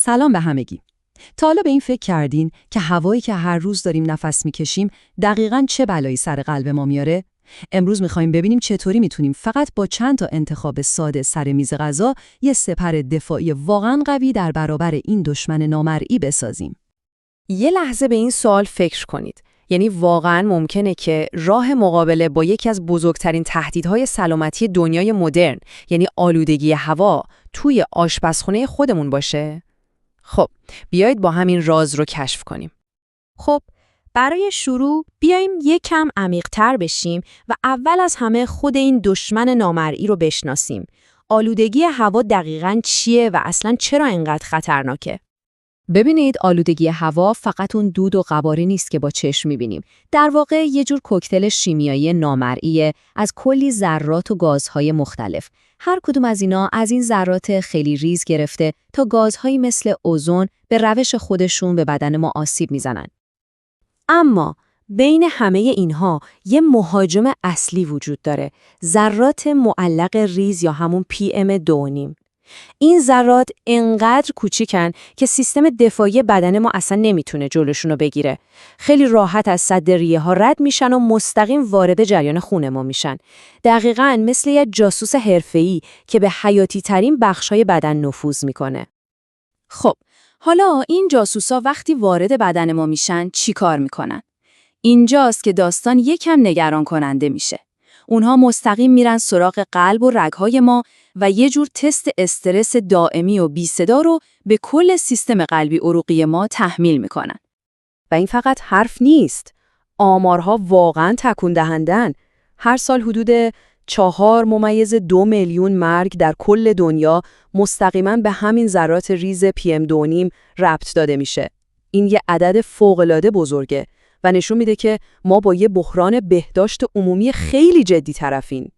سلام به همگی. تا حالا به این فکر کردین که هوایی که هر روز داریم نفس میکشیم دقیقاً چه بلایی سر قلب ما میاره؟ امروز میخوایم ببینیم چطوری میتونیم فقط با چند تا انتخاب ساده سر میز غذا یه سپر دفاعی واقعاً قوی در برابر این دشمن نامرئی بسازیم. یه لحظه به این سوال فکر کنید. یعنی واقعاً ممکنه که راه مقابله با یکی از بزرگترین تهدیدهای سلامتی دنیای مدرن، یعنی آلودگی هوا، توی آشپزخونه خودمون باشه؟ خب، بیایید با همین راز رو کشف کنیم. خب، برای شروع بیایم یکم عمیق‌تر بشیم و اول از همه خود این دشمن نامرئی رو بشناسیم. آلودگی هوا دقیقاً چیه و اصلاً چرا اینقدر خطرناکه؟ ببینید، آلودگی هوا فقط اون دود و غباری نیست که با چشم می‌بینیم. در واقع یه جور کوکتل شیمیایی نامرئی از کلی ذرات و گازهای مختلف. هر کدوم از اینا از این ذرات خیلی ریز گرفته تا گازهایی مثل اوزون به روش خودشون به بدن ما آسیب میزنن. اما بین همه اینها یه مهاجم اصلی وجود داره، ذرات معلق ریز یا همون PM2.5. این ذرات انقدر کوچیکن که سیستم دفاعی بدن ما اصلا نمیتونه جلوشونو بگیره. خیلی راحت از سد ریه ها رد میشن و مستقیم وارد جریان خون ما میشن. دقیقاً مثل یه جاسوس حرفه‌ای که به حیاتی ترین بخش‌های بدن نفوذ میکنه. خب، حالا این جاسوسا وقتی وارد بدن ما میشن چی کار میکنن؟ اینجاست که داستان یکم نگران کننده میشه. اونها مستقیم میرن سراغ قلب و رگ‌های ما و یه جور تست استرس دائمی و بی صدا رو به کل سیستم قلبی عروقی ما تحمیل میکنن. و این فقط حرف نیست. آمارها واقعاً تکون دهندن. هر سال حدود 4.2 میلیون مرگ در کل دنیا مستقیما به همین ذرات ریز PM2.5 ربط داده میشه. این یه عدد فوق‌العاده بزرگه و نشون میده که ما با یه بحران بهداشت عمومی خیلی جدی طرفیم.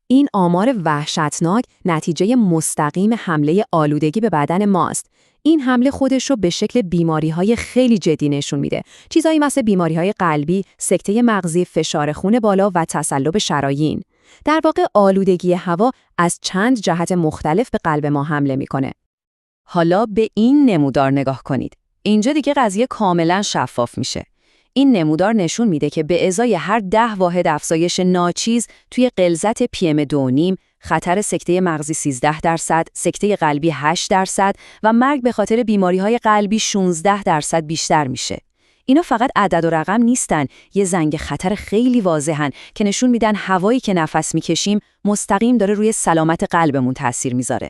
این آمار وحشتناک نتیجه مستقیم حمله آلودگی به بدن ماست. این حمله خودش رو به شکل بیماری‌های خیلی جدی نشون میده. چیزایی مثل بیماری‌های قلبی، سکته مغزی، فشار خون بالا و تصلب شرایین. در واقع آلودگی هوا از چند جهت مختلف به قلب ما حمله میکنه. حالا به این نمودار نگاه کنید. اینجا دیگه قضیه کاملا شفاف میشه. این نمودار نشون میده که به ازای هر 10 واحد افزایش ناچیز توی غلظت PM2.5 خطر سکته مغزی 13%، سکته قلبی 8% و مرگ به خاطر بیماری‌های قلبی 16% بیشتر میشه. اینا فقط عدد و رقم نیستن، یه زنگ خطر خیلی واضحن که نشون میدن هوایی که نفس میکشیم مستقیم داره روی سلامت قلبمون تأثیر میذاره.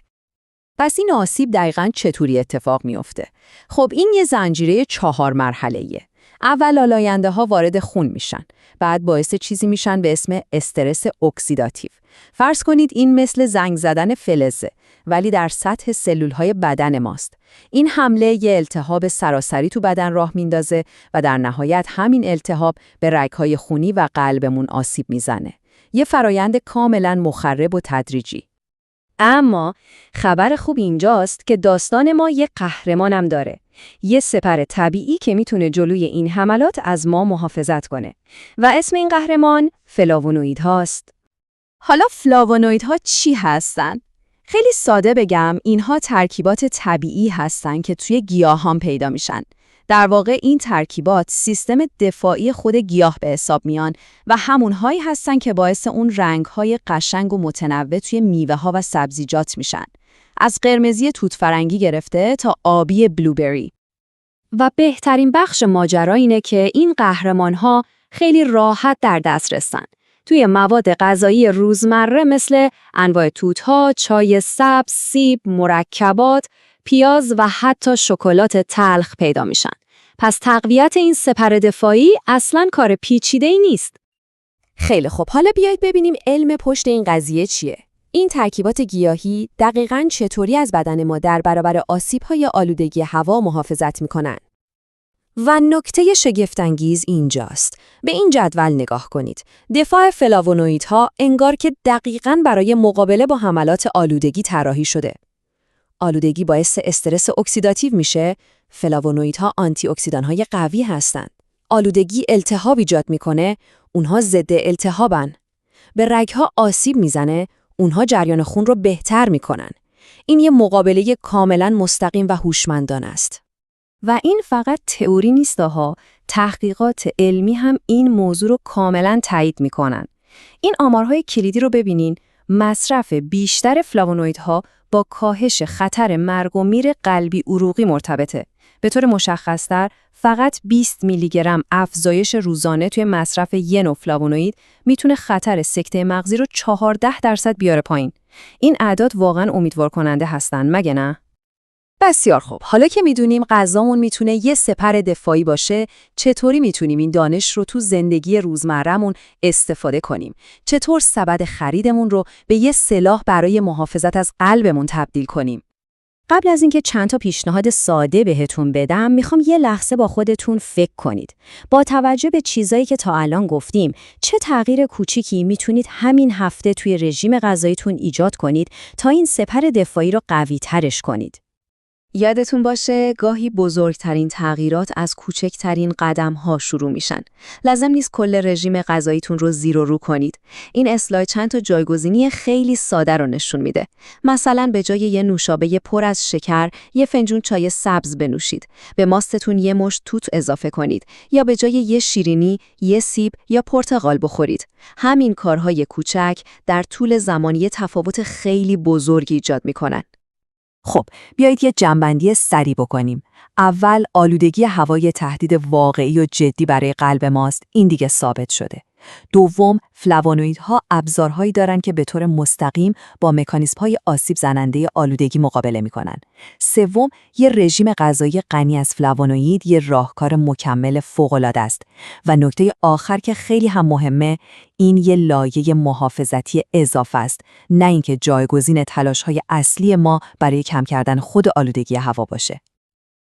پس این آسیب دقیقاً چطوری اتفاق میفته؟ خب این یه زنجیره 4 مرحله‌ایه. اول آلاینده‌ها وارد خون میشن، بعد باعث چیزی میشن به اسم استرس اکسیداتیو. فرض کنید این مثل زنگ زدن فلزه، ولی در سطح سلول‌های بدن ماست. این حمله یه التهاب سراسری تو بدن راه میندازه و در نهایت همین التهاب به رگ‌های خونی و قلبمون آسیب میزنه. یه فرایند کاملاً مخرب و تدریجی. اما خبر خوب اینجاست که داستان ما یه قهرمانم داره. یه سپر طبیعی که میتونه جلوی این حملات از ما محافظت کنه. و اسم این قهرمان فلاوونوئیدهاست. حالا فلاوونوئیدها چی هستن؟ خیلی ساده بگم، اینها ترکیبات طبیعی هستن که توی گیاهان پیدا میشن. در واقع این ترکیبات سیستم دفاعی خود گیاه به حساب میان و همونهایی هستن که باعث اون رنگ‌های قشنگ و متنوع توی میوه‌ها و سبزیجات میشن. از قرمزی توت فرنگی گرفته تا آبی بلوبری. و بهترین بخش ماجرا اینه که این قهرمان‌ها خیلی راحت در دست رسن. توی مواد غذایی روزمره مثل انواع توت‌ها، چای سبز، سیب، مرکبات، پیاز و حتی شکلات تلخ پیدا میشن. پس تقویت این سپر دفاعی اصلاً کار پیچیده‌ای نیست. خیلی خب، حالا بیایید ببینیم علم پشت این قضیه چیه. این ترکیبات گیاهی دقیقاً چطوری از بدن ما در برابر آسیب‌های آلودگی هوا محافظت می‌کنن؟ و نکته شگفت‌انگیز اینجاست. به این جدول نگاه کنید. دفاع فلاوونوئیدها انگار که دقیقاً برای مقابله با حملات آلودگی طراحی شده. آلودگی باعث استرس اکسیداتیو میشه، فلاوونوئیدها آنتی اکسیدان‌های قوی هستند. آلودگی التهاب ایجاد میکنه، اونها ضد التهابن. به رگ‌ها آسیب میزنه، اونها جریان خون رو بهتر میکنن. این یه مقابله کاملا مستقیم و هوشمندانه است. و این فقط تئوری نیست ها، تحقیقات علمی هم این موضوع رو کاملا تایید میکنن. این آمارهای کلیدی رو ببینین، مصرف بیشتر فلاوونویدها با کاهش خطر مرگ و میر قلبی عروقی مرتبطه. به طور مشخص‌تر فقط 20 میلی گرم افزایش روزانه توی مصرف یه نوع فلاوونوید میتونه خطر سکته مغزی رو 14% بیاره پایین. این اعداد واقعا امیدوار کننده هستن، مگه نه؟ بسیار خوب. حالا که میدونیم غذامون میتونه یه سپر دفاعی باشه، چطوری میتونیم این دانش رو تو زندگی روزمره‌مون استفاده کنیم؟ چطور سبد خریدمون رو به یه سلاح برای محافظت از قلبمون تبدیل کنیم؟ قبل از اینکه چند تا پیشنهاد ساده بهتون بدم، میخوام یه لحظه با خودتون فکر کنید. با توجه به چیزایی که تا الان گفتیم، چه تغییر کوچیکی میتونید همین هفته توی رژیم غذاییتون ایجاد کنید تا این سپر دفاعی رو قوی ترش کنید؟ یادتون باشه گاهی بزرگترین تغییرات از کوچکترین قدم‌ها شروع میشن. لازم نیست کل رژیم غذاییتون رو زیر و رو کنید. این اسلاید چند تا جایگزینی خیلی ساده رو نشون میده. مثلا به جای یه نوشابه پر از شکر، یه فنجون چای سبز بنوشید. به ماستتون یه مشت توت اضافه کنید یا به جای یه شیرینی، یه سیب یا پرتقال بخورید. همین کارهای کوچک در طول زمان یه تفاوت خیلی بزرگی ایجاد میکنن. خب، بیایید یه جنبندی سریع بکنیم. اول، آلودگی هوای تهدید واقعی و جدی برای قلب ماست، این دیگه ثابت شده. دوم، فلاوونویدها ابزارهایی دارن که به طور مستقیم با مکانیزم‌های آسیب زننده آلودگی مقابله می‌کنن. سوم، یه رژیم غذایی غنی از فلاوونوید یه راهکار مکمل فوق‌العاده است. و نکته آخر که خیلی هم مهمه، این یه لایه محافظتی اضافه است، نه اینکه جایگزین تلاش‌های اصلی ما برای کم کردن خود آلودگی هوا باشه.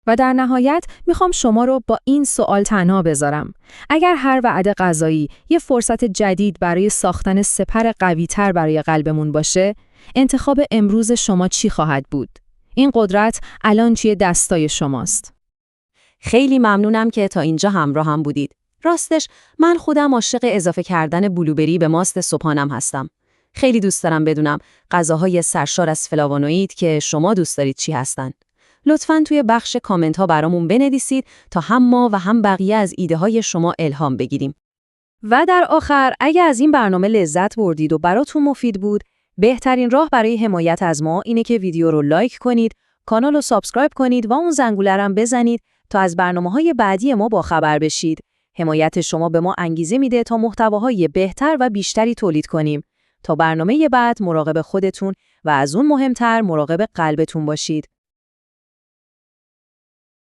و در نهایت میخوام شما رو با این سوال تنها بذارم. اگر هر وعده غذایی یه فرصت جدید برای ساختن سپر قوی‌تر برای قلبمون باشه، انتخاب امروز شما چی خواهد بود؟ این قدرت الان توی دستای شماست. خیلی ممنونم که تا اینجا همراه هم بودید. راستش من خودم عاشق اضافه کردن بلوبری به ماست صبحانم هستم. خیلی دوست دارم بدونم غذاهای سرشار از فلاوونوئید که شما دوست دارید چی هستن. لطفاً توی بخش کامنت ها برامون بنویسید تا هم ما و هم بقیه از ایده های شما الهام بگیریم. و در آخر، اگه از این برنامه لذت بردید و براتون مفید بود، بهترین راه برای حمایت از ما اینه که ویدیو رو لایک کنید، کانال رو سابسکرایب کنید و اون زنگوله رو بزنید تا از برنامه‌های بعدی ما باخبر بشید. حمایت شما به ما انگیزه میده تا محتواهای بهتر و بیشتری تولید کنیم. تا برنامه بعد مراقب خودتون و از اون مهمتر مراقب قلبتون باشید.